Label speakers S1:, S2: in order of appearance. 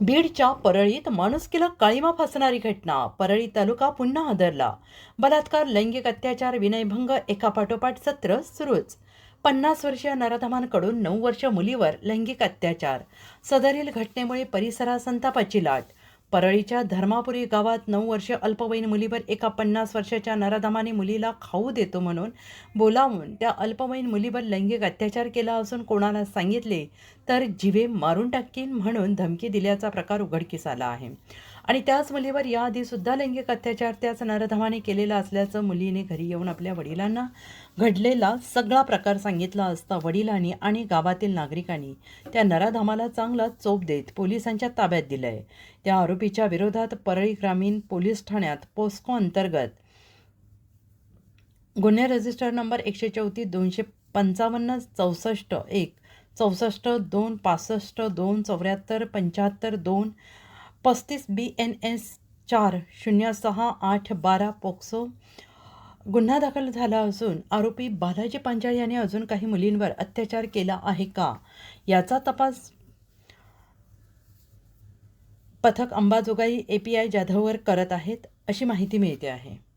S1: बीडच्या परळीत माणुसकीला काळिमा फासणारी घटना. परळी तालुका पुन्हा हादरला. बलात्कार, लैंगिक अत्याचार, विनयभंग एकापाठोपाठ सत्र सुरूच. 50 वर्षीय नराधमांकडून 9 वर्ष मुलीवर लैंगिक अत्याचार. सदरील घटनेमुळे परिसरात संतापाची लाट. परळीच्या धर्मापुरी गावात 9 वर्ष अल्पवयीन मुलीवर एका 50 वर्षाच्या नराधमाने मुलीला खाऊ देतो म्हणून बोलावून त्या अल्पवयीन मुलीवर लैंगिक अत्याचार केला असून कोणाला सांगितले तर जिवे मारून टाकीन म्हणून धमकी दिल्याचा प्रकार उघडकीस आला आहे. आणि त्याच मुलीवर याआधीसुद्धा लैंगिक अत्याचार त्याच नराधमाने केलेला असल्याचं मुलीने घरी येऊन आपल्या वडिलांना घडलेला सगळा प्रकार सांगितला असता वडिलांनी आणि गावातील नागरिकांनी त्या नराधमाला चांगला चोप देत पोलिसांच्या ताब्यात दिलं आहे. त्या आरोपीच्या विरोधात परळी ग्रामीण पोलीस ठाण्यात पोस्को अंतर्गत गुन्हे रजिस्टर नंबर 134 255 64 1 64 2 65 2 74 75 2 35 BNS 406-8-12 पोक्सो गुन्हा दाखल झाला असून आरोपी बालाजी पांचाळ याने अजून काही मुलींवर अत्याचार केला आहे का याचा तपास पथक अंबाजोगाई API जाधववर करत आहेत अशी माहिती मिळते आहे.